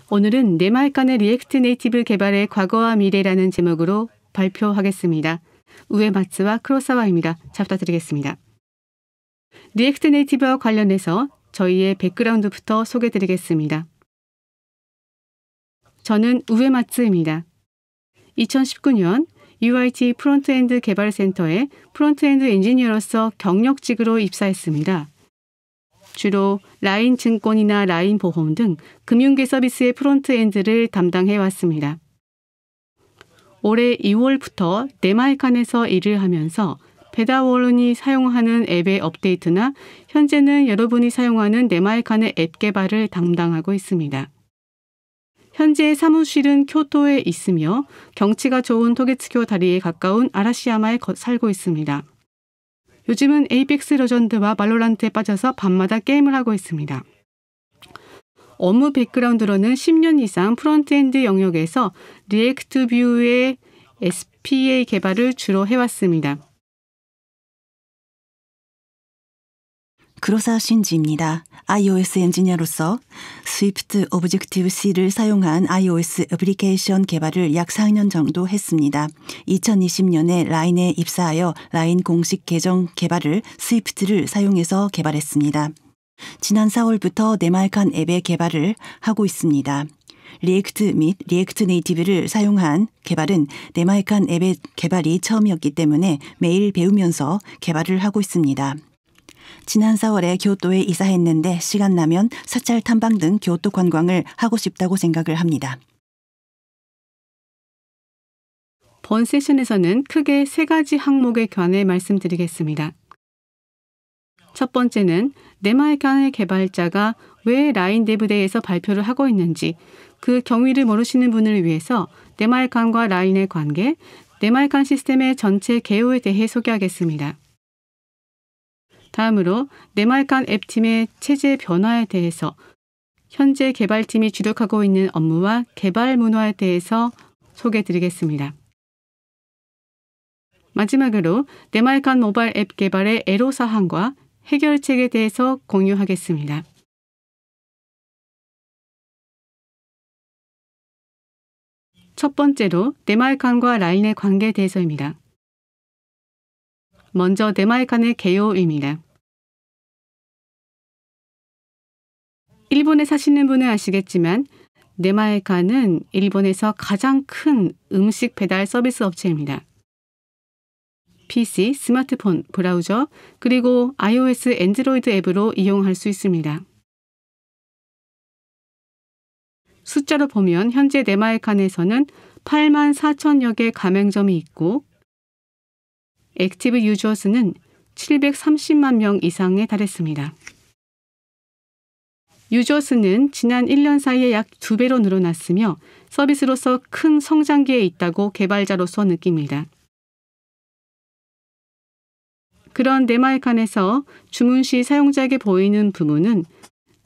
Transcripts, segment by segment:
오늘은 네마이칸의 리액트 네이티브 개발의 과거와 미래라는 제목으로 발표하겠습니다. 우에마츠와 크로사와입니다. 잘 부탁드리겠습니다. 리액트 네이티브와 관련해서 저희의 백그라운드부터 소개드리겠습니다. 저는 우에마츠입니다. 2019년 UIT 프론트엔드 개발센터에 프론트엔드 엔지니어로서 경력직으로 입사했습니다. 주로 라인 증권이나 라인 보험 등 금융계 서비스의 프론트엔드를 담당해왔습니다. 올해 2월부터 네마이칸에서 일을 하면서 배다원이 사용하는 앱의 업데이트나 현재는 여러분이 사용하는 네마이칸의 앱 개발을 담당하고 있습니다. 현재 사무실은 교토에 있으며 경치가 좋은 토게츠교 다리에 가까운 아라시야마에 살고 있습니다. 요즘은 에이펙스 레전드와 발로란트에 빠져서 밤마다 게임을 하고 있습니다. 업무 백그라운드로는 10년 이상 프론트엔드 영역에서 리액트 뷰의 SPA 개발을 주로 해왔습니다. 크로사 신지입니다. iOS 엔지니어로서 스위프트 오브젝티브-C를 사용한 iOS 애플리케이션 개발을 약 4년 정도 했습니다. 2020년에 라인에 입사하여 라인 공식 계정 개발을 스위프트를 사용해서 개발했습니다. 지난 4월부터 네마이칸 앱의 개발을 하고 있습니다. 리액트 및 리액트 네이티브를 사용한 개발은 네마이칸 앱의 개발이 처음이었기 때문에 매일 배우면서 개발을 하고 있습니다. 지난 4월에 교토에 이사했는데 시간 나면 사찰 탐방 등 교토 관광을 하고 싶다고 생각을 합니다. 본 세션에서는 크게 3가지 항목에 관해 말씀드리겠습니다. 첫 번째는 네마이칸의 개발자가 왜 라인 데브데이에서 발표를 하고 있는지 그 경위를 모르시는 분을 위해서 네마이칸과 라인의 관계, 네마이칸 시스템의 전체 개요에 대해 소개하겠습니다. 다음으로 네마이칸 앱팀의 체제 변화에 대해서 현재 개발팀이 주력하고 있는 업무와 개발 문화에 대해서 소개해드리겠습니다. 마지막으로 네마이칸 모바일 앱 개발의 애로사항과 해결책에 대해서 공유하겠습니다. 첫 번째로 네마이칸과 라인의 관계에 대해서입니다. 먼저 네마이칸의 개요입니다. 일본에 사시는 분은 아시겠지만 네마이칸은 일본에서 가장 큰 음식 배달 서비스 업체입니다. PC, 스마트폰, 브라우저, 그리고 iOS, 엔드로이드 앱으로 이용할 수 있습니다. 숫자로 보면 현재 네마이칸에서는 8만 4천여 개 가맹점이 있고 액티브 유저스는 730만 명 이상에 달했습니다. 유저스는 지난 1년 사이에 약 2배로 늘어났으며 서비스로서 큰 성장기에 있다고 개발자로서 느낍니다. 그런 네마이칸에서 주문 시 사용자에게 보이는 부분은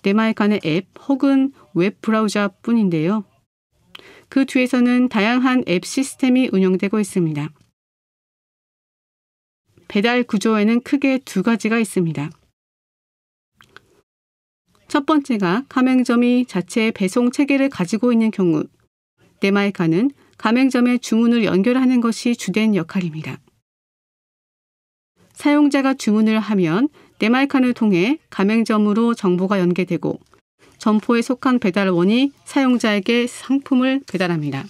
네마이칸의 앱 혹은 웹 브라우저뿐인데요. 그 뒤에서는 다양한 앱 시스템이 운영되고 있습니다. 배달 구조에는 크게 2가지가 있습니다. 첫 번째가 가맹점이 자체의 배송 체계를 가지고 있는 경우 네마이칸은 가맹점의 주문을 연결하는 것이 주된 역할입니다. 사용자가 주문을 하면 네마이칸을 통해 가맹점으로 정보가 연계되고 점포에 속한 배달원이 사용자에게 상품을 배달합니다.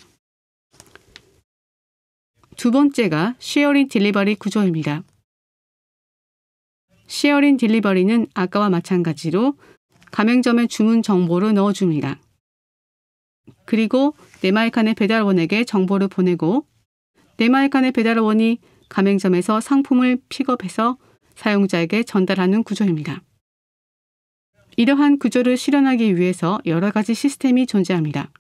두 번째가 쉐어링 딜리버리 구조입니다. 쉐어링 딜리버리는 아까와 마찬가지로 가맹점의 주문 정보를 넣어줍니다. 그리고 네마이칸의 배달원에게 정보를 보내고 네마이칸의 배달원이 가맹점에서 상품을 픽업해서 사용자에게 전달하는 구조입니다. 이러한 구조를 실현하기 위해서 여러 가지 시스템이 존재합니다.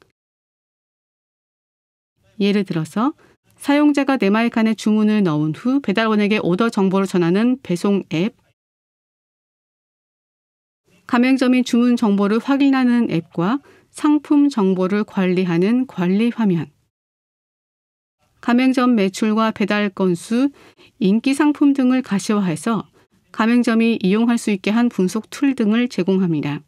예를 들어서 사용자가 네마이칸에 주문을 넣은 후 배달원에게 오더 정보를 전하는 배송 앱, 가맹점이 주문 정보를 확인하는 앱과 상품 정보를 관리하는 관리 화면, 가맹점 매출과 배달 건수, 인기 상품 등을 가시화해서 가맹점이 이용할 수 있게 한 분석 툴 등을 제공합니다.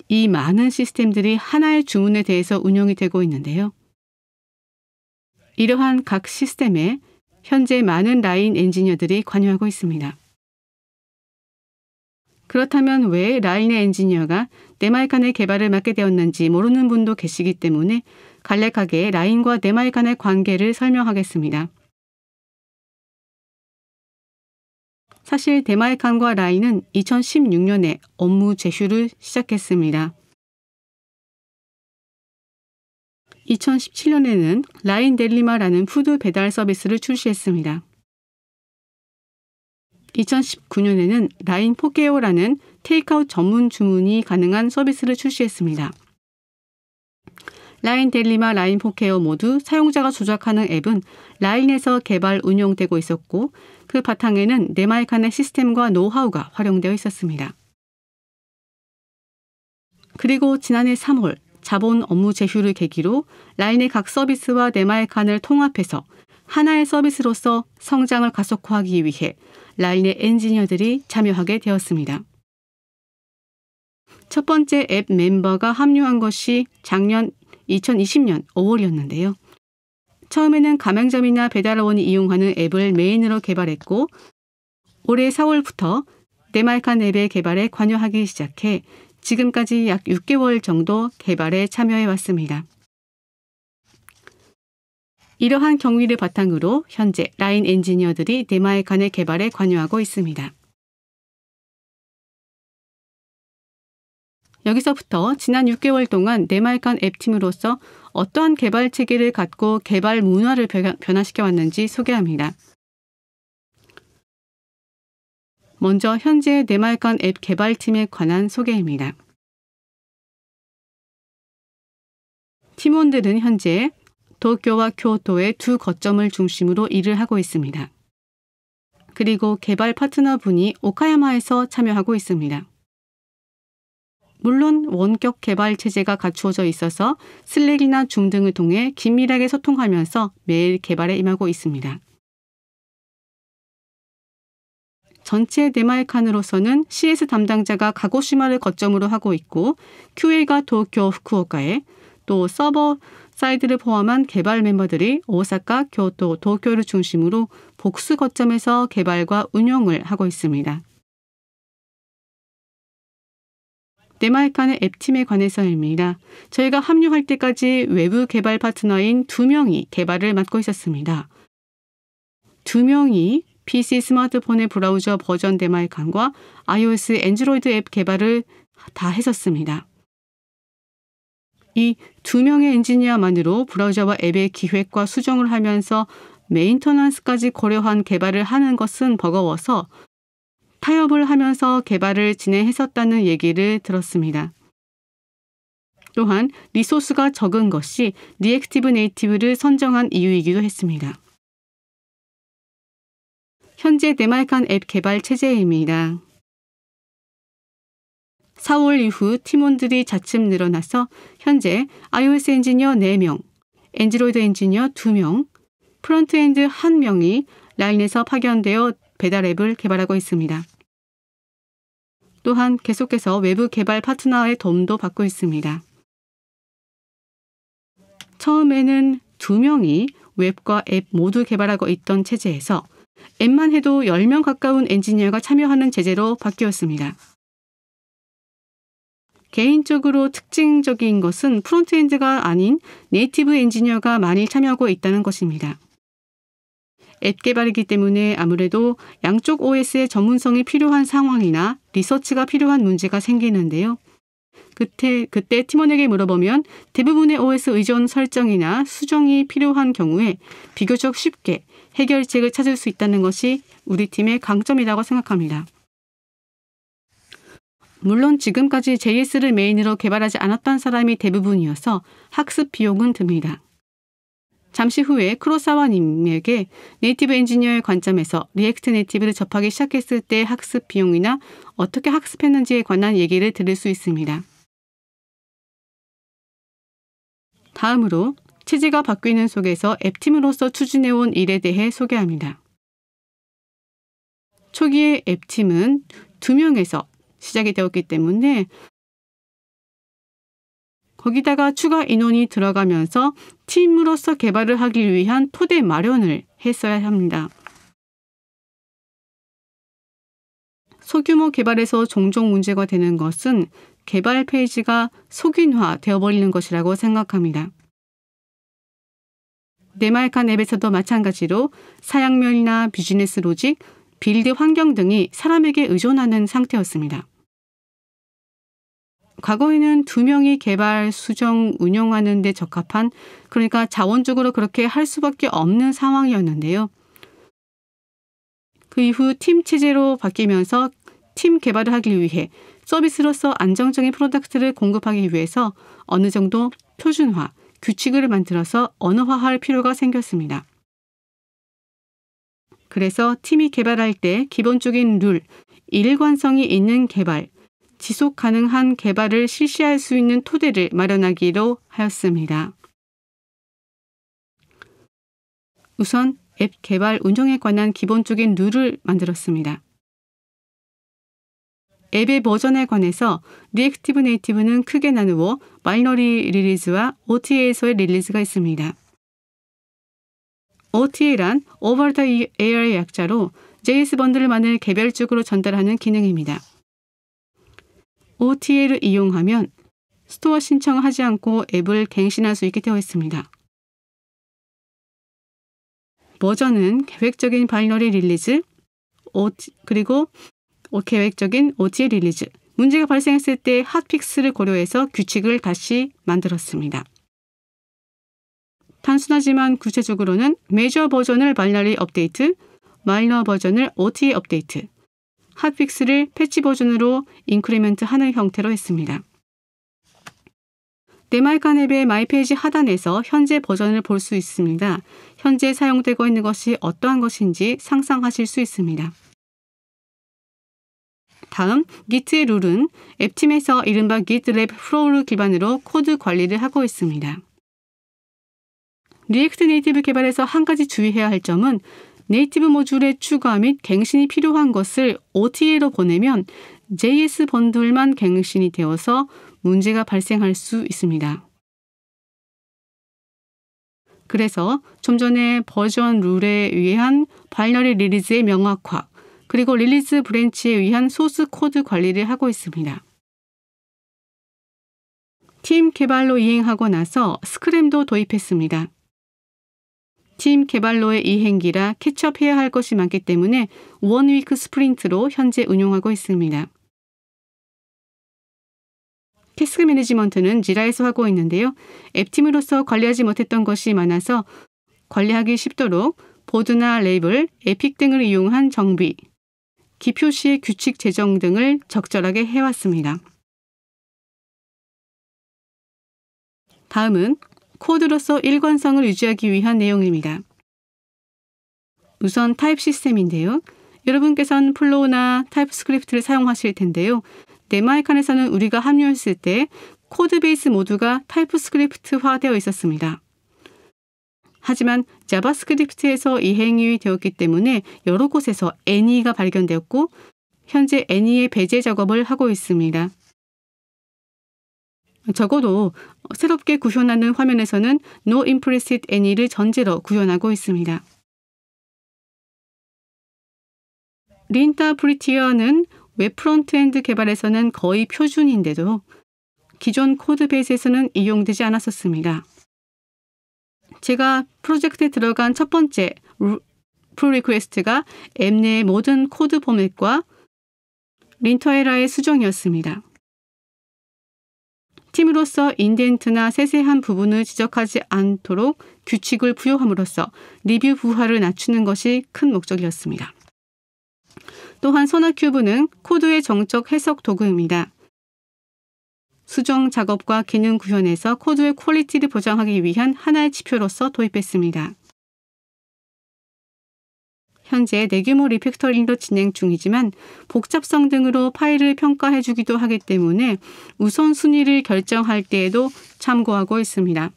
이 많은 시스템들이 하나의 주문에 대해서 운영이 되고 있는데요. 이러한 각 시스템에 현재 많은 라인 엔지니어들이 관여하고 있습니다. 그렇다면 왜 라인의 엔지니어가 네마일 간의 개발을 맡게 되었는지 모르는 분도 계시기 때문에 간략하게 라인과 네마일 간의 관계를 설명하겠습니다. 사실 네마일 칸과 라인은 2016년에 업무 제휴를 시작했습니다. 2017년에는 라인 델리마라는 푸드 배달 서비스를 출시했습니다. 2019년에는 라인 포케오라는 테이크아웃 전문 주문이 가능한 서비스를 출시했습니다. 라인 델리마, 라인 포케오 모두 사용자가 조작하는 앱은 라인에서 개발 운영되고 있었고 그 바탕에는 네마일 칸의 시스템과 노하우가 활용되어 있었습니다. 그리고 지난해 3월 자본 업무 제휴를 계기로 라인의 각 서비스와 네마일 칸을 통합해서 하나의 서비스로서 성장을 가속화하기 위해 라인의 엔지니어들이 참여하게 되었습니다. 첫 번째 앱 멤버가 합류한 것이 작년 2020년 5월이었는데요. 처음에는 가맹점이나 배달원이 이용하는 앱을 메인으로 개발했고 올해 4월부터 네마일 칸 앱의 개발에 관여하기 시작해 지금까지 약 6개월 정도 개발에 참여해 왔습니다. 이러한 경위를 바탕으로 현재 라인 엔지니어들이 네마일 칸의 개발에 관여하고 있습니다. 여기서부터 지난 6개월 동안 네마일 칸 앱팀으로서 어떠한 개발 체계를 갖고 개발 문화를 변화시켜 왔는지 소개합니다. 먼저 현재 네마일 칸 앱 개발팀에 관한 소개입니다. 팀원들은 현재 도쿄와 교토의 두 거점을 중심으로 일을 하고 있습니다. 그리고 개발 파트너분이 오카야마에서 참여하고 있습니다. 물론 원격 개발 체제가 갖추어져 있어서 슬랙이나 줌 등을 통해 긴밀하게 소통하면서 매일 개발에 임하고 있습니다. 전체 네마일 칸으로서는 CS 담당자가 가고시마를 거점으로 하고 있고 QA가 도쿄, 후쿠오카에 또 서버 사이드를 포함한 개발 멤버들이 오사카, 교토, 도쿄를 중심으로 복수 거점에서 개발과 운영을 하고 있습니다. 네마일 칸의 앱팀에 관해서입니다. 저희가 합류할 때까지 외부 개발 파트너인 2명이 개발을 맡고 있었습니다. 2명이 PC 스마트폰의 브라우저 버전 네마일 칸과 iOS 엔드로이드 앱 개발을 다 했었습니다. 이 2명의 엔지니어만으로 브라우저와 앱의 기획과 수정을 하면서 메인터넌스까지 고려한 개발을 하는 것은 버거워서 타협을 하면서 개발을 진행했었다는 얘기를 들었습니다. 또한 리소스가 적은 것이 리액티브 네이티브를 선정한 이유이기도 했습니다. 현재 네마일 칸 앱 개발 체제입니다. 4월 이후 팀원들이 차츰 늘어나서 현재 iOS 엔지니어 4명, 엔드로이드 엔지니어 2명, 프론트엔드 1명이 라인에서 파견되어 배달 앱을 개발하고 있습니다. 또한 계속해서 외부 개발 파트너의 도움도 받고 있습니다. 처음에는 2명이 웹과 앱 모두 개발하고 있던 체제에서 앱만 해도 10명 가까운 엔지니어가 참여하는 체제로 바뀌었습니다. 개인적으로 특징적인 것은 프론트엔드가 아닌 네이티브 엔지니어가 많이 참여하고 있다는 것입니다. 앱 개발이기 때문에 아무래도 양쪽 OS의 전문성이 필요한 상황이나 리서치가 필요한 문제가 생기는데요. 그때 팀원에게 물어보면 대부분의 OS 의존 설정이나 수정이 필요한 경우에 비교적 쉽게 해결책을 찾을 수 있다는 것이 우리 팀의 강점이라고 생각합니다. 물론 지금까지 JS를 메인으로 개발하지 않았던 사람이 대부분이어서 학습 비용은 듭니다. 잠시 후에 크로사와님에게 네이티브 엔지니어의 관점에서 리액트 네이티브를 접하기 시작했을 때 학습 비용이나 어떻게 학습했는지에 관한 얘기를 들을 수 있습니다. 다음으로 체제가 바뀌는 속에서 앱팀으로서 추진해온 일에 대해 소개합니다. 초기에 앱팀은 2명에서 시작이 되었기 때문에 거기다가 추가 인원이 들어가면서 팀으로서 개발을 하기 위한 토대 마련을 했어야 합니다. 소규모 개발에서 종종 문제가 되는 것은 개발 페이지가 속인화 되어버리는 것이라고 생각합니다. 네마에칸 앱에서도 마찬가지로 사양면이나 비즈니스 로직, 빌드 환경 등이 사람에게 의존하는 상태였습니다. 과거에는 2명이 개발, 수정, 운영하는 데 적합한, 그러니까 자원적으로 그렇게 할 수밖에 없는 상황이었는데요. 그 이후 팀 체제로 바뀌면서 팀 개발을 하기 위해 서비스로서 안정적인 프로덕트를 공급하기 위해서 어느 정도 표준화, 규칙을 만들어서 언어화할 필요가 생겼습니다. 그래서 팀이 개발할 때 기본적인 룰, 일관성이 있는 개발, 지속 가능한 개발을 실시할 수 있는 토대를 마련하기로 하였습니다. 우선 앱 개발 운영에 관한 기본적인 룰을 만들었습니다. 앱의 버전에 관해서 리액티브 네이티브는 크게 나누어 바이너리 릴리즈와 OTA에서의 릴리즈가 있습니다. OTA란 Over the Air의 약자로 JS 번들만을 개별적으로 전달하는 기능입니다. OTA를 이용하면 스토어 신청을 하지 않고 앱을 갱신할 수 있게 되어 있습니다. 버전은 계획적인 바이너리 릴리즈, 그리고 계획적인 OTA 릴리즈, 문제가 발생했을 때 핫픽스를 고려해서 규칙을 다시 만들었습니다. 단순하지만 구체적으로는 메이저 버전을 바이너리 업데이트, 마이너 버전을 OTA 업데이트, 핫픽스를 패치 버전으로 인크리멘트 하는 형태로 했습니다. 네마에칸 앱의 마이페이지 하단에서 현재 버전을 볼 수 있습니다. 현재 사용되고 있는 것이 어떠한 것인지 상상하실 수 있습니다. 다음, Git의 룰은 앱팀에서 이른바 GitLab 플로우를 기반으로 코드 관리를 하고 있습니다. 리액트 네이티브 개발에서 한 가지 주의해야 할 점은 네이티브 모듈의 추가 및 갱신이 필요한 것을 OTA로 보내면 JS 번들만 갱신이 되어서 문제가 발생할 수 있습니다. 그래서 좀 전에 버전 룰에 의한 바이너리 릴리즈의 명확화, 그리고 릴리즈 브랜치에 의한 소스 코드 관리를 하고 있습니다. 팀 개발로 이행하고 나서 스크램도 도입했습니다. 팀 개발로의 이행기라 캐치업해야 할 것이 많기 때문에 원위크 스프린트로 현재 운용하고 있습니다. 태스크 매니지먼트는 지라에서 하고 있는데요. 앱팀으로서 관리하지 못했던 것이 많아서 관리하기 쉽도록 보드나 레이블, 에픽 등을 이용한 정비, 기표시의 규칙 제정 등을 적절하게 해왔습니다. 다음은 코드로서 일관성을 유지하기 위한 내용입니다. 우선 타입 시스템인데요. 여러분께서는 플로우나 타입스크립트를 사용하실 텐데요. 네마에칸에서는 우리가 합류했을 때 코드 베이스 모두가 타입스크립트화 되어 있었습니다. 하지만 자바스크립트에서 이행이 되었기 때문에 여러 곳에서 애니가 발견되었고 현재 애니의 배제 작업을 하고 있습니다. 적어도 새롭게 구현하는 화면에서는 No Implicit Any를 전제로 구현하고 있습니다. 린타 프리티어는 웹 프론트엔드 개발에서는 거의 표준인데도 기존 코드 베이스에서는 이용되지 않았었습니다. 제가 프로젝트에 들어간 첫 번째 pull request가 앱 내의 모든 코드 포맷과 린터에라의 수정이었습니다. 팀으로서 인덴트나 세세한 부분을 지적하지 않도록 규칙을 부여함으로써 리뷰 부하를 낮추는 것이 큰 목적이었습니다. 또한 소나큐브는 코드의 정적 해석 도구입니다. 수정 작업과 기능 구현에서 코드의 퀄리티를 보장하기 위한 하나의 지표로서 도입했습니다. 현재 대규모 리팩터링도 진행 중이지만 복잡성 등으로 파일을 평가해주기도 하기 때문에 우선순위를 결정할 때에도 참고하고 있습니다.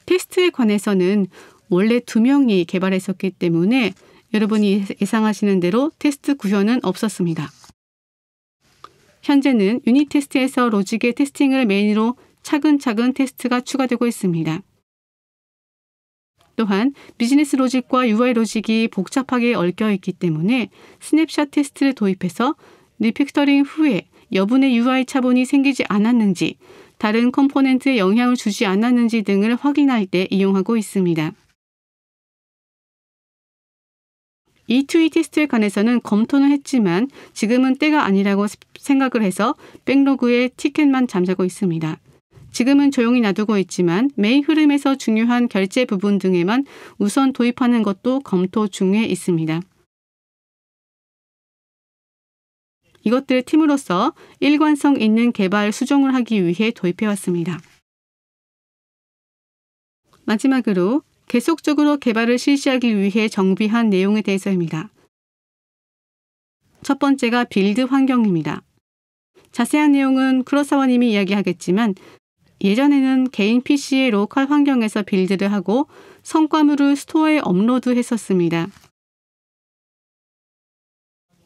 테스트에 관해서는 원래 2명이 개발했었기 때문에 여러분이 예상하시는 대로 테스트 구현은 없었습니다. 현재는 유닛 테스트에서 로직의 테스팅을 메인으로 차근차근 테스트가 추가되고 있습니다. 또한 비즈니스 로직과 UI 로직이 복잡하게 얽혀 있기 때문에 스냅샷 테스트를 도입해서 리팩터링 후에 여분의 UI 차본이 생기지 않았는지, 다른 컴포넌트에 영향을 주지 않았는지 등을 확인할 때 이용하고 있습니다. E2E 테스트에 관해서는 검토는 했지만 지금은 때가 아니라고 생각을 해서 백로그에 티켓만 잠자고 있습니다. 지금은 조용히 놔두고 있지만 메인 흐름에서 중요한 결제 부분 등에만 우선 도입하는 것도 검토 중에 있습니다. 이것들을 팀으로서 일관성 있는 개발 수정을 하기 위해 도입해왔습니다. 마지막으로 계속적으로 개발을 실시하기 위해 정비한 내용에 대해서입니다. 첫 번째가 빌드 환경입니다. 자세한 내용은 쿠로사와님이 이야기하겠지만 예전에는 개인 PC의 로컬 환경에서 빌드를 하고 성과물을 스토어에 업로드했었습니다.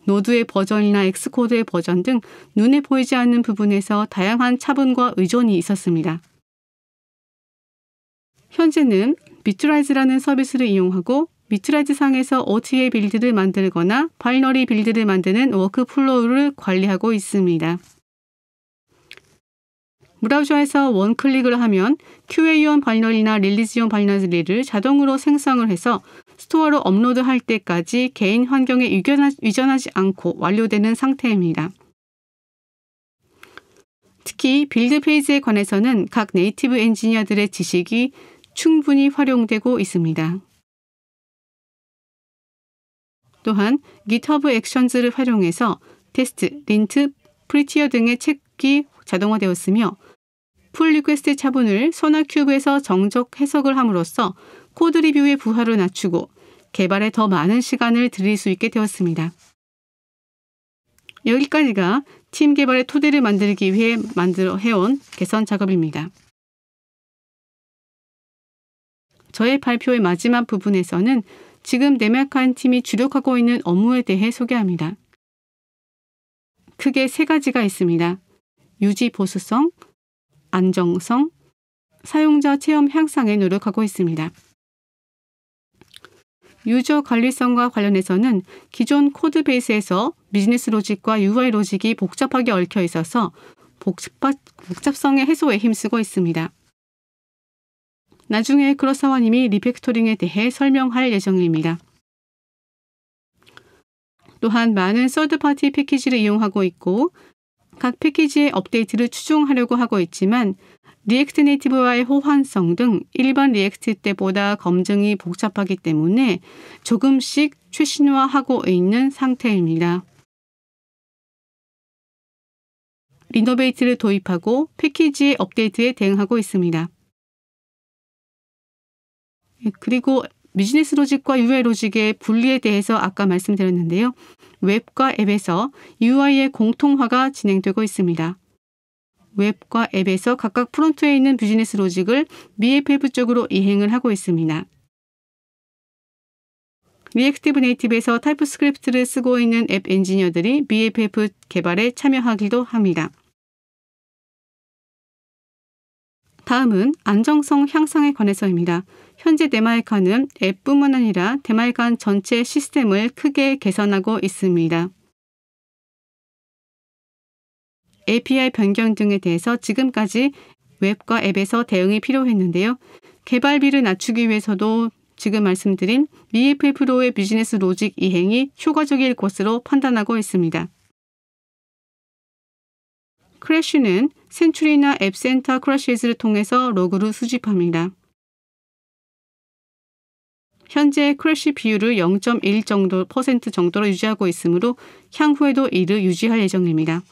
노드의 버전이나 엑스코드의 버전 등 눈에 보이지 않는 부분에서 다양한 차분과 의존이 있었습니다. 현재는 미트라이즈라는 서비스를 이용하고 미트라이즈 상에서 OTA 빌드를 만들거나 바이너리 빌드를 만드는 워크플로우를 관리하고 있습니다. 브라우저에서 원클릭을 하면 QA용 바이너리나 릴리즈용 바이너리를 자동으로 생성을 해서 스토어로 업로드할 때까지 개인 환경에 위전하지 않고 완료되는 상태입니다. 특히 빌드 페이지에 관해서는 각 네이티브 엔지니어들의 지식이 충분히 활용되고 있습니다. 또한 GitHub 액션즈를 활용해서 테스트, 린트, 프리티어 등의 책이 자동화되었으며 풀 리퀘스트 차분을 소나큐브에서 정적 해석을 함으로써 코드 리뷰의 부하를 낮추고 개발에 더 많은 시간을 들일 수 있게 되었습니다. 여기까지가 팀 개발의 토대를 만들기 위해 해온 개선 작업입니다. 저의 발표의 마지막 부분에서는 지금 네메카인 팀이 주력하고 있는 업무에 대해 소개합니다. 크게 세 가지가 있습니다. 유지 보수성, 안정성, 사용자 체험 향상에 노력하고 있습니다. 유저 관리성과 관련해서는 기존 코드 베이스에서 비즈니스 로직과 UI 로직이 복잡하게 얽혀 있어서 복잡성의 해소에 힘쓰고 있습니다. 나중에 쿠로사와님이 리팩토링에 대해 설명할 예정입니다. 또한 많은 서드파티 패키지를 이용하고 있고 각 패키지의 업데이트를 추종하려고 하고 있지만 리액트 네이티브와의 호환성 등 일반 리액트 때보다 검증이 복잡하기 때문에 조금씩 최신화하고 있는 상태입니다. 리노베이트를 도입하고 패키지의 업데이트에 대응하고 있습니다. 그리고 비즈니스 로직과 UI 로직의 분리에 대해서 아까 말씀드렸는데요. 웹과 앱에서 UI의 공통화가 진행되고 있습니다. 웹과 앱에서 각각 프론트에 있는 비즈니스 로직을 BFF 쪽으로 이행을 하고 있습니다. 리액티브 네이티브에서 타입스크립트를 쓰고 있는 앱 엔지니어들이 BFF 개발에 참여하기도 합니다. 다음은 안정성 향상에 관해서입니다. 현재 데마이카는 앱뿐만 아니라 데마이카 전체 시스템을 크게 개선하고 있습니다. API 변경 등에 대해서 지금까지 웹과 앱에서 대응이 필요했는데요. 개발비를 낮추기 위해서도 지금 말씀드린 BFF로의 비즈니스 로직 이행이 효과적일 것으로 판단하고 있습니다. 크래쉬는 센츄리나 앱센터 크래쉬즈를 통해서 로그를 수집합니다. 현재 크래쉬 비율을 0.1% 정도로 유지하고 있으므로 향후에도 이를 유지할 예정입니다.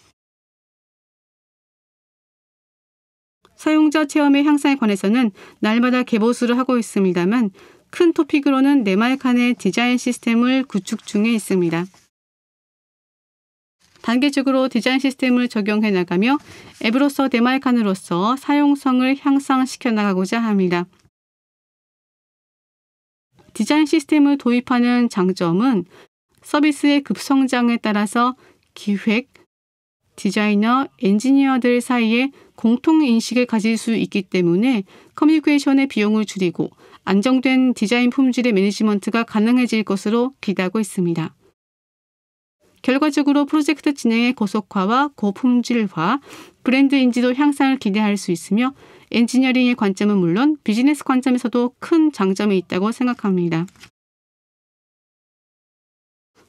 사용자 체험의 향상에 관해서는 날마다 개보수를 하고 있습니다만 큰 토픽으로는 네마이칸의 디자인 시스템을 구축 중에 있습니다. 단계적으로 디자인 시스템을 적용해 나가며 앱으로서 데마이칸으로서 사용성을 향상시켜 나가고자 합니다. 디자인 시스템을 도입하는 장점은 서비스의 급성장에 따라서 기획, 디자이너, 엔지니어들 사이에 공통 인식을 가질 수 있기 때문에 커뮤니케이션의 비용을 줄이고 안정된 디자인 품질의 매니지먼트가 가능해질 것으로 기대하고 있습니다. 결과적으로 프로젝트 진행의 고속화와 고품질화, 브랜드 인지도 향상을 기대할 수 있으며 엔지니어링의 관점은 물론 비즈니스 관점에서도 큰 장점이 있다고 생각합니다.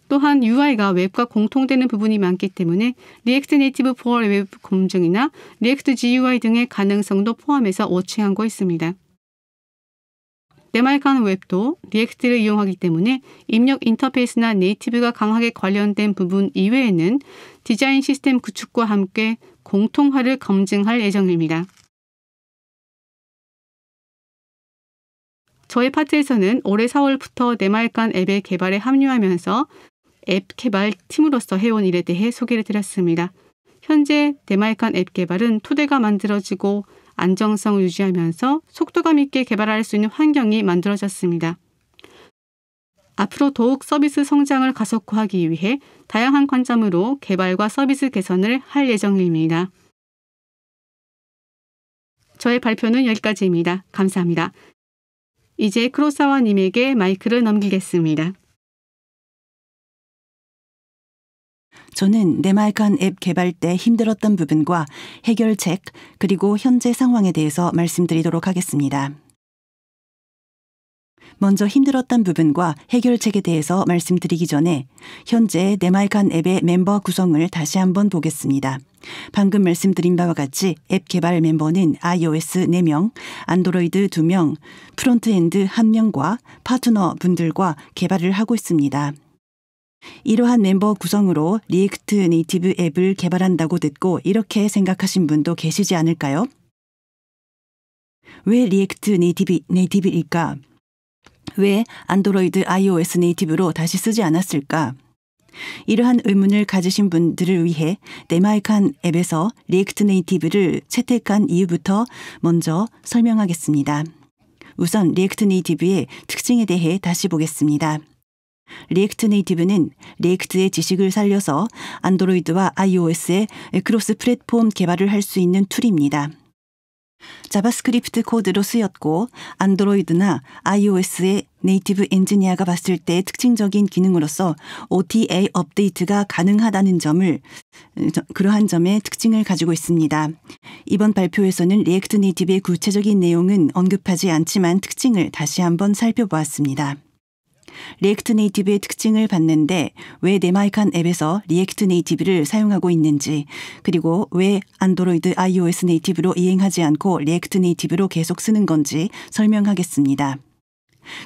또한 UI가 웹과 공통되는 부분이 많기 때문에 리액트 네이티브 for 웹 검증이나 리액트 GUI 등의 가능성도 포함해서 워칭하고 있습니다. 네마이칸 웹도 리액트를 이용하기 때문에 입력 인터페이스나 네이티브가 강하게 관련된 부분 이외에는 디자인 시스템 구축과 함께 공통화를 검증할 예정입니다. 저희 파트에서는 올해 4월부터 네마이칸 앱의 개발에 합류하면서 앱 개발 팀으로서 해온 일에 대해 소개를 드렸습니다. 현재 네마이칸 앱 개발은 토대가 만들어지고 안정성을 유지하면서 속도감 있게 개발할 수 있는 환경이 만들어졌습니다. 앞으로 더욱 서비스 성장을 가속화하기 위해 다양한 관점으로 개발과 서비스 개선을 할 예정입니다. 저의 발표는 여기까지입니다. 감사합니다. 이제 크로사와님에게 마이크를 넘기겠습니다. 저는 네마이칸 앱 개발 때 힘들었던 부분과 해결책 그리고 현재 상황에 대해서 말씀드리도록 하겠습니다. 먼저 힘들었던 부분과 해결책에 대해서 말씀드리기 전에 현재 네마이칸 앱의 멤버 구성을 다시 한번 보겠습니다. 방금 말씀드린 바와 같이 앱 개발 멤버는 iOS 4명, 안드로이드 2명, 프론트엔드 1명과 파트너 분들과 개발을 하고 있습니다. 이러한 멤버 구성으로 리액트 네이티브 앱을 개발한다고 듣고 이렇게 생각하신 분도 계시지 않을까요? 왜 리액트 네이티브일까? 왜 안드로이드 iOS 네이티브로 다시 쓰지 않았을까? 이러한 의문을 가지신 분들을 위해 네마이칸 앱에서 리액트 네이티브를 채택한 이유부터 먼저 설명하겠습니다. 우선 리액트 네이티브의 특징에 대해 다시 보겠습니다. 리액트 네이티브는 리액트의 지식을 살려서 안드로이드와 iOS의 크로스 플랫폼 개발을 할 수 있는 툴입니다. 자바스크립트 코드로 쓰였고 안드로이드나 iOS의 네이티브 엔지니어가 봤을 때 특징적인 기능으로서 OTA 업데이트가 가능하다는 그러한 점의 특징을 가지고 있습니다. 이번 발표에서는 리액트 네이티브의 구체적인 내용은 언급하지 않지만 특징을 다시 한번 살펴보았습니다. 리액트 네이티브의 특징을 봤는데 왜 네마이칸 앱에서 리액트 네이티브를 사용하고 있는지 그리고 왜 안드로이드 iOS 네이티브로 이행하지 않고 리액트 네이티브로 계속 쓰는 건지 설명하겠습니다.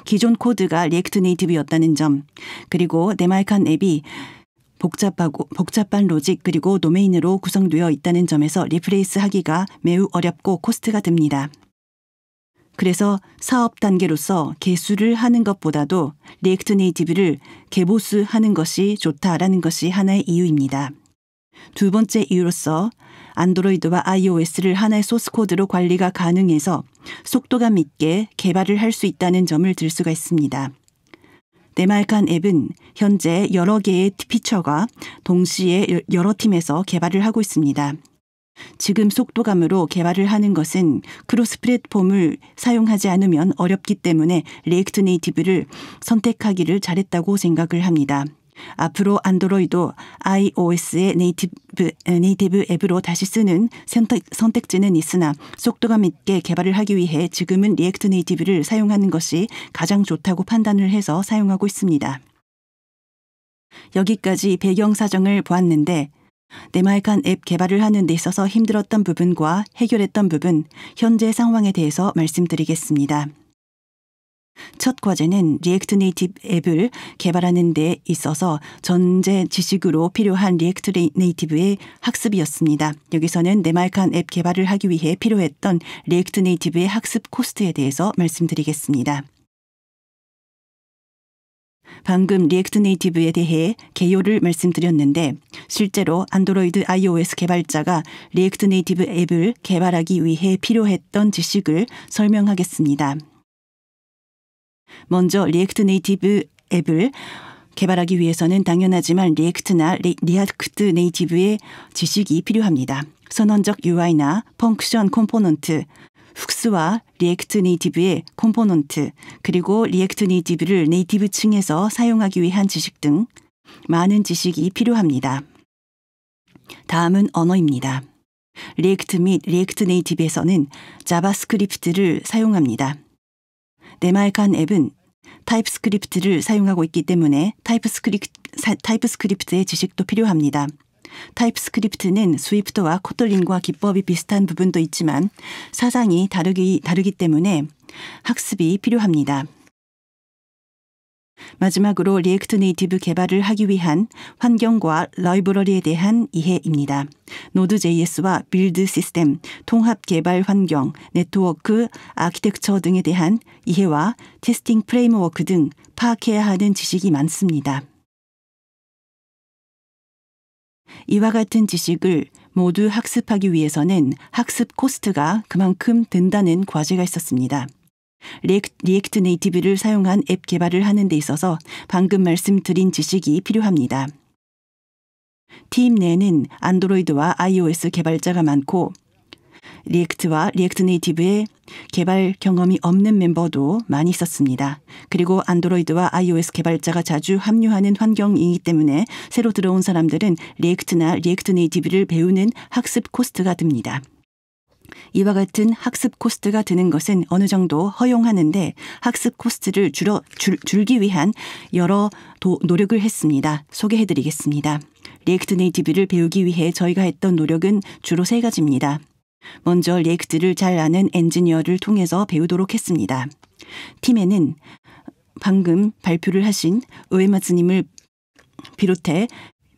기존 코드가 리액트 네이티브였다는 점 그리고 네마이칸 앱이 복잡한 로직 그리고 도메인으로 구성되어 있다는 점에서 리플레이스 하기가 매우 어렵고 코스트가 듭니다. 그래서 사업 단계로서 개수를 하는 것보다도 리액트 네이티브를 개보수하는 것이 좋다라는 것이 하나의 이유입니다. 두 번째 이유로서 안드로이드와 iOS를 하나의 소스 코드로 관리가 가능해서 속도감 있게 개발을 할 수 있다는 점을 들 수가 있습니다. 네마이칸 앱은 현재 여러 개의 피처가 동시에 여러 팀에서 개발을 하고 있습니다. 지금 속도감으로 개발을 하는 것은 크로스 플랫폼을 사용하지 않으면 어렵기 때문에 리액트 네이티브를 선택하기를 잘했다고 생각을 합니다. 앞으로 안드로이드, iOS의 네이티브 앱으로 다시 쓰는 선택지는 있으나 속도감 있게 개발을 하기 위해 지금은 리액트 네이티브를 사용하는 것이 가장 좋다고 판단을 해서 사용하고 있습니다. 여기까지 배경 사정을 보았는데 네마이칸 앱 개발을 하는 데 있어서 힘들었던 부분과 해결했던 부분, 현재 상황에 대해서 말씀드리겠습니다. 첫 과제는 리액트 네이티브 앱을 개발하는 데 있어서 전제 지식으로 필요한 리액트 네이티브의 학습이었습니다. 여기서는 네마이칸 앱 개발을 하기 위해 필요했던 리액트 네이티브의 학습 코스트에 대해서 말씀드리겠습니다. 방금 리액트 네이티브에 대해 개요를 말씀드렸는데 실제로 안드로이드 iOS 개발자가 리액트 네이티브 앱을 개발하기 위해 필요했던 지식을 설명하겠습니다. 먼저 리액트 네이티브 앱을 개발하기 위해서는 당연하지만 리액트나 리액트 네이티브의 지식이 필요합니다. 선언적 UI나 펑크션 컴포넌트, 훅스와 리액트 네이티브의 컴포넌트, 그리고 리액트 네이티브를 네이티브 층에서 사용하기 위한 지식 등 많은 지식이 필요합니다. 다음은 언어입니다. 리액트 및 리액트 네이티브에서는 자바스크립트를 사용합니다. 네마에칸 앱은 타입스크립트를 사용하고 있기 때문에 타입스크립트의 지식도 필요합니다. 타입스크립트는 스위프트와 코틀린과 기법이 비슷한 부분도 있지만 사상이 다르기 때문에 학습이 필요합니다. 마지막으로 리액트 네이티브 개발을 하기 위한 환경과 라이브러리에 대한 이해입니다. 노드.js와 빌드 시스템, 통합 개발 환경, 네트워크, 아키텍처 등에 대한 이해와 테스팅 프레임워크 등 파악해야 하는 지식이 많습니다. 이와 같은 지식을 모두 학습하기 위해서는 학습 코스트가 그만큼 든다는 과제가 있었습니다. 리액트 네이티브를 사용한 앱 개발을 하는 데 있어서 방금 말씀드린 지식이 필요합니다. 팀 내에는 안드로이드와 iOS 개발자가 많고 리액트와 리액트 네이티브의 개발 경험이 없는 멤버도 많이 있었습니다. 그리고 안드로이드와 iOS 개발자가 자주 합류하는 환경이기 때문에 새로 들어온 사람들은 리액트나 리액트 네이티브를 배우는 학습 코스트가 듭니다. 이와 같은 학습 코스트가 드는 것은 어느 정도 허용하는데 학습 코스트를 줄기 위한 여러 노력을 했습니다. 소개해드리겠습니다. 리액트 네이티브를 배우기 위해 저희가 했던 노력은 주로 3가지입니다. 먼저 리액트를 잘 아는 엔지니어를 통해서 배우도록 했습니다. 팀에는 방금 발표를 하신 우에마츠님을 비롯해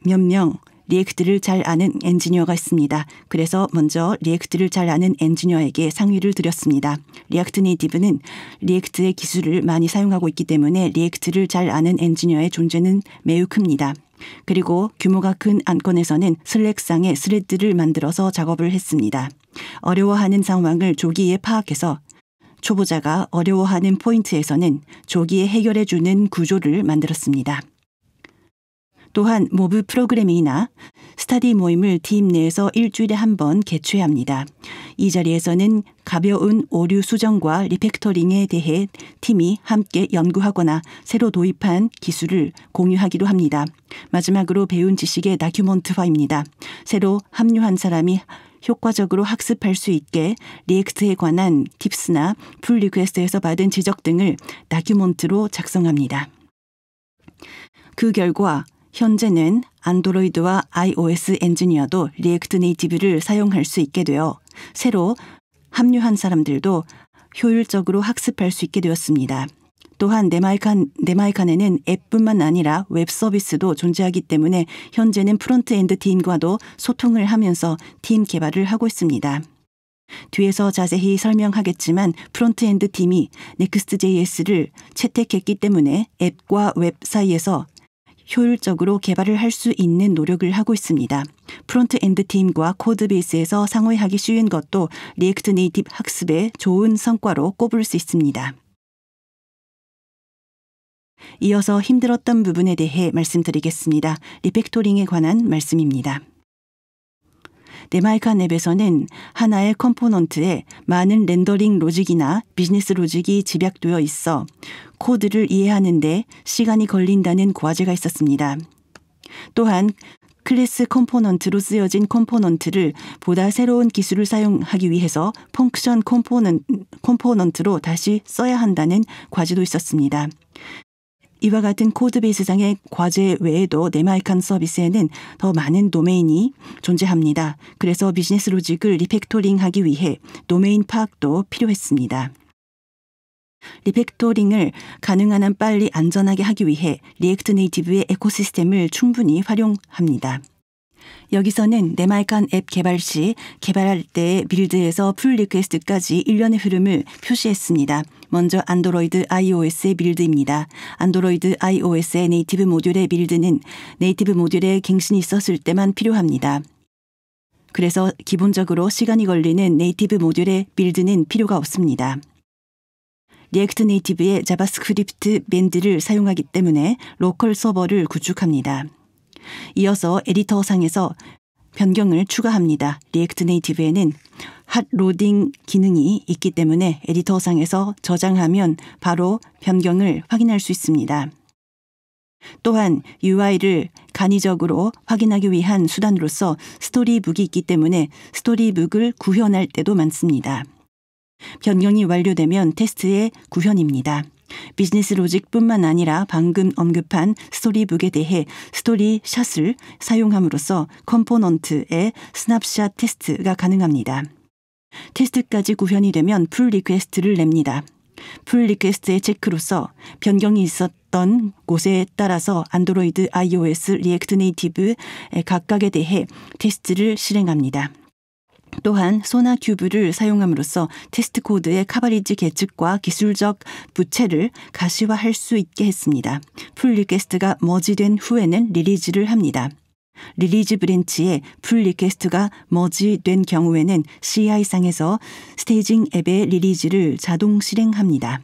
몇 명 리액트를 잘 아는 엔지니어가 있습니다. 그래서 먼저 리액트를 잘 아는 엔지니어에게 상의를 드렸습니다. 리액트 네이티브는 리액트의 기술을 많이 사용하고 있기 때문에 리액트를 잘 아는 엔지니어의 존재는 매우 큽니다. 그리고 규모가 큰 안건에서는 슬랙상에 스레드를 만들어서 작업을 했습니다. 어려워하는 상황을 조기에 파악해서 초보자가 어려워하는 포인트에서는 조기에 해결해주는 구조를 만들었습니다. 또한 모브 프로그래밍이나 스터디 모임을 팀 내에서 일주일에 한 번 개최합니다. 이 자리에서는 가벼운 오류 수정과 리팩터링에 대해 팀이 함께 연구하거나 새로 도입한 기술을 공유하기도 합니다. 마지막으로 배운 지식의 다큐먼트화입니다. 새로 합류한 사람이 효과적으로 학습할 수 있게 리액트에 관한 팁스나 풀 리퀘스트에서 받은 지적 등을 다큐먼트로 작성합니다. 그 결과 현재는 안드로이드와 iOS 엔지니어도 리액트 네이티브를 사용할 수 있게 되어 새로 합류한 사람들도 효율적으로 학습할 수 있게 되었습니다. 또한 네마이칸에는 앱뿐만 아니라 웹 서비스도 존재하기 때문에 현재는 프론트엔드 팀과도 소통을 하면서 팀 개발을 하고 있습니다. 뒤에서 자세히 설명하겠지만 프론트엔드 팀이 Next.js를 채택했기 때문에 앱과 웹 사이에서 효율적으로 개발을 할 수 있는 노력을 하고 있습니다. 프론트엔드 팀과 코드베이스에서 상호하기 쉬운 것도 리액트 네이티브 학습의 좋은 성과로 꼽을 수 있습니다. 이어서 힘들었던 부분에 대해 말씀드리겠습니다. 리팩토링에 관한 말씀입니다. 네마이칸 앱에서는 하나의 컴포넌트에 많은 렌더링 로직이나 비즈니스 로직이 집약되어 있어 코드를 이해하는 데 시간이 걸린다는 과제가 있었습니다. 또한 클래스 컴포넌트로 쓰여진 컴포넌트를 보다 새로운 기술을 사용하기 위해서 펑크션 컴포넌트로 다시 써야 한다는 과제도 있었습니다. 이와 같은 코드베이스상의 과제 외에도 네마이칸 서비스에는 더 많은 도메인이 존재합니다. 그래서 비즈니스 로직을 리팩토링하기 위해 도메인 파악도 필요했습니다. 리팩토링을 가능한 한 빨리 안전하게 하기 위해 리액트 네이티브의 에코시스템을 충분히 활용합니다. 여기서는 네마이칸 앱 개발 시 개발할 때의 빌드에서 풀 리퀘스트까지 일련의 흐름을 표시했습니다. 먼저 안드로이드 iOS의 빌드입니다. 안드로이드 iOS의 네이티브 모듈의 빌드는 네이티브 모듈에 갱신이 있었을 때만 필요합니다. 그래서 기본적으로 시간이 걸리는 네이티브 모듈의 빌드는 필요가 없습니다. 리액트 네이티브의 자바스크립트 밴드를 사용하기 때문에 로컬 서버를 구축합니다. 이어서 에디터상에서 변경을 추가합니다. 리액트 네이티브에는 핫 로딩 기능이 있기 때문에 에디터상에서 저장하면 바로 변경을 확인할 수 있습니다. 또한 UI를 간이적으로 확인하기 위한 수단으로서 스토리북이 있기 때문에 스토리북을 구현할 때도 많습니다. 변경이 완료되면 테스트의 구현입니다. 비즈니스 로직뿐만 아니라 방금 언급한 스토리북에 대해 스토리샷을 사용함으로써 컴포넌트의 스냅샷 테스트가 가능합니다. 테스트까지 구현이 되면 풀 리퀘스트를 냅니다. 풀 리퀘스트의 체크로서 변경이 있었던 곳에 따라서 안드로이드, iOS, 리액트 네이티브 각각에 대해 테스트를 실행합니다. 또한 소나 큐브를 사용함으로써 테스트 코드의 커버리지 계측과 기술적 부채를 가시화할 수 있게 했습니다. 풀 리퀘스트가 머지된 후에는 리리즈를 합니다. 리리즈 브랜치에 풀 리퀘스트가 머지된 경우에는 CI상에서 스테이징 앱의 리리즈를 자동 실행합니다.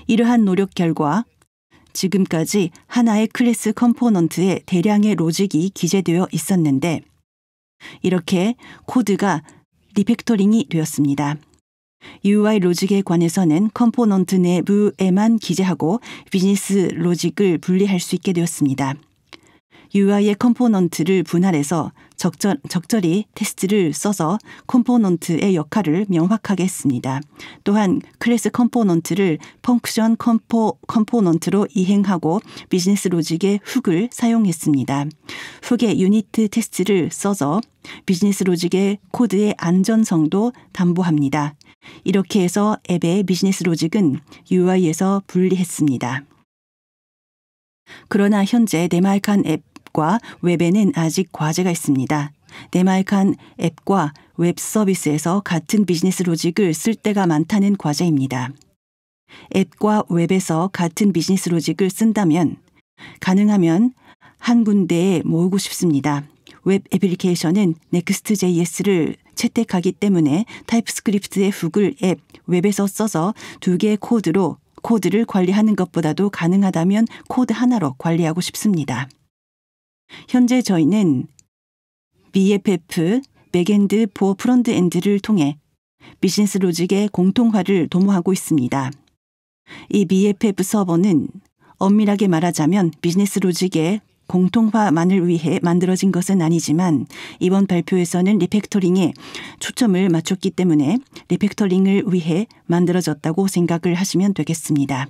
이러한 노력 결과 지금까지 하나의 클래스 컴포넌트에 대량의 로직이 기재되어 있었는데 이렇게 코드가 리팩토링이 되었습니다. UI 로직에 관해서는 컴포넌트 내부에만 기재하고 비즈니스 로직을 분리할 수 있게 되었습니다. UI의 컴포넌트를 분할해서 적절히 테스트를 써서 컴포넌트의 역할을 명확하게 했습니다. 또한 클래스 컴포넌트를 펑크션 컴포넌트로 이행하고 비즈니스 로직의 훅을 사용했습니다. 훅의 유니트 테스트를 써서 비즈니스 로직의 코드의 안전성도 담보합니다. 이렇게 해서 앱의 비즈니스 로직은 UI에서 분리했습니다. 그러나 현재 네마이칸 앱과 웹에는 아직 과제가 있습니다. 네마이칸 앱과 웹 서비스에서 같은 비즈니스 로직을 쓸 때가 많다는 과제입니다. 앱과 웹에서 같은 비즈니스 로직을 쓴다면 가능하면 한 군데에 모으고 싶습니다. 웹 애플리케이션은 Next.js를 채택하기 때문에 타입스크립트의 훅을 앱, 웹에서 써서 두 개의 코드를 관리하는 것보다도 가능하다면 코드 하나로 관리하고 싶습니다. 현재 저희는 BFF, 백엔드 포 프론트엔드를 통해 비즈니스 로직의 공통화를 도모하고 있습니다. 이 BFF 서버는 엄밀하게 말하자면 비즈니스 로직의 공통화만을 위해 만들어진 것은 아니지만 이번 발표에서는 리팩토링에 초점을 맞췄기 때문에 리팩토링을 위해 만들어졌다고 생각을 하시면 되겠습니다.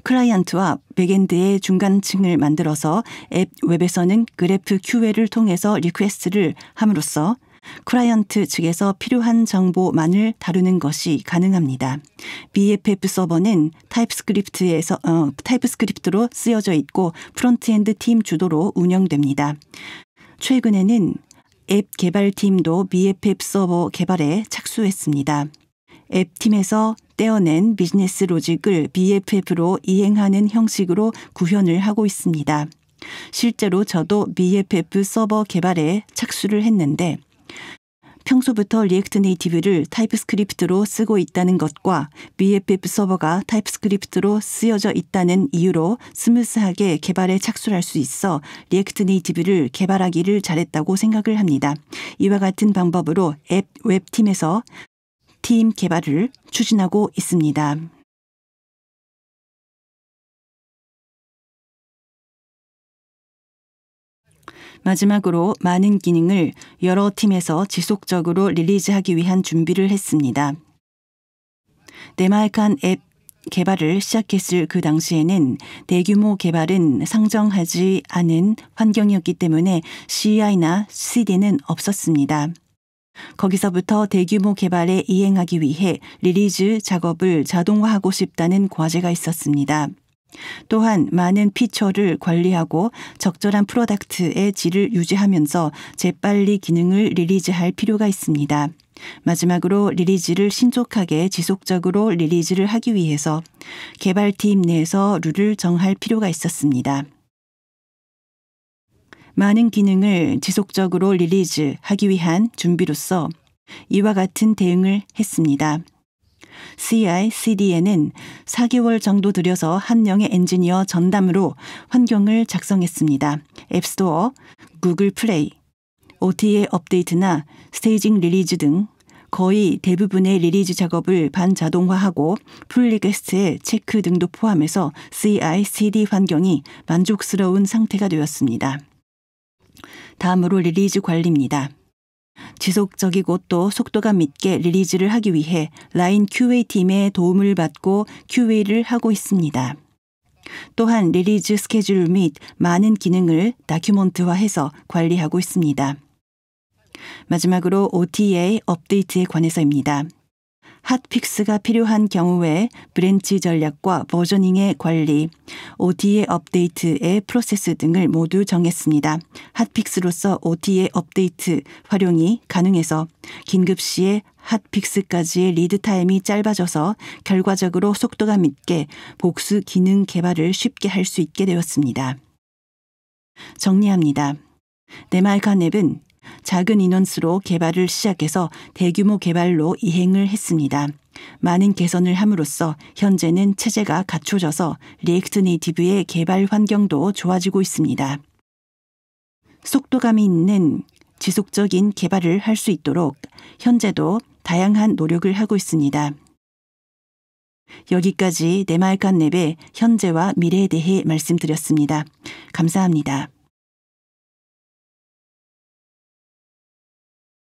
클라이언트와 백엔드의 중간층을 만들어서 앱 웹에서는 그래프 QA를 통해서 리퀘스트를 함으로써 클라이언트 측에서 필요한 정보만을 다루는 것이 가능합니다. BFF 서버는 타입스크립트로 쓰여져 있고 프론트엔드 팀 주도로 운영됩니다. 최근에는 앱 개발팀도 BFF 서버 개발에 착수했습니다. 앱팀에서 떼어낸 비즈니스 로직을 BFF로 이행하는 형식으로 구현을 하고 있습니다. 실제로 저도 BFF 서버 개발에 착수를 했는데 평소부터 리액트 네이티브를 타입스크립트로 쓰고 있다는 것과 BFF 서버가 타입스크립트로 쓰여져 있다는 이유로 스무스하게 개발에 착수할 수 있어 리액트 네이티브를 개발하기를 잘했다고 생각을 합니다. 이와 같은 방법으로 앱 웹팀에서 팀 개발을 추진하고 있습니다. 마지막으로 많은 기능을 여러 팀에서 지속적으로 릴리즈하기 위한 준비를 했습니다. 네마이칸 앱 개발을 시작했을 그 당시에는 대규모 개발은 상정하지 않은 환경이었기 때문에 CI나 CD는 없었습니다. 거기서부터 대규모 개발에 이행하기 위해 릴리즈 작업을 자동화하고 싶다는 과제가 있었습니다. 또한 많은 피처를 관리하고 적절한 프로덕트의 질을 유지하면서 재빨리 기능을 릴리즈할 필요가 있습니다. 마지막으로 릴리즈를 신속하게 지속적으로 릴리즈를 하기 위해서 개발팀 내에서 룰을 정할 필요가 있었습니다. 많은 기능을 지속적으로 릴리즈하기 위한 준비로서 이와 같은 대응을 했습니다. CI/CD에는 4개월 정도 들여서 한 명의 엔지니어 전담으로 환경을 작성했습니다. 앱스토어, 구글 플레이, OTA 업데이트나 스테이징 리리즈 등 거의 대부분의 리리즈 작업을 반자동화하고 풀 리퀘스트의 체크 등도 포함해서 CI/CD 환경이 만족스러운 상태가 되었습니다. 다음으로 리리즈 관리입니다. 지속적이고 또 속도감 있게 리리즈를 하기 위해 라인 QA팀의 도움을 받고 QA를 하고 있습니다. 또한 리리즈 스케줄 및 많은 기능을 다큐먼트화해서 관리하고 있습니다. 마지막으로 OTA 업데이트에 관해서입니다. 핫픽스가 필요한 경우에 브랜치 전략과 버저닝의 관리, OTA 업데이트의 프로세스 등을 모두 정했습니다. 핫픽스로서 OTA 업데이트 활용이 가능해서 긴급시에 핫픽스까지의 리드 타임이 짧아져서 결과적으로 속도감 있게 복수 기능 개발을 쉽게 할 수 있게 되었습니다. 정리합니다. 네마에칸 앱은 작은 인원수로 개발을 시작해서 대규모 개발로 이행을 했습니다. 많은 개선을 함으로써 현재는 체제가 갖춰져서 리액트 네이티브의 개발 환경도 좋아지고 있습니다. 속도감이 있는 지속적인 개발을 할 수 있도록 현재도 다양한 노력을 하고 있습니다. 여기까지 네마에칸 앱의 현재와 미래에 대해 말씀드렸습니다. 감사합니다.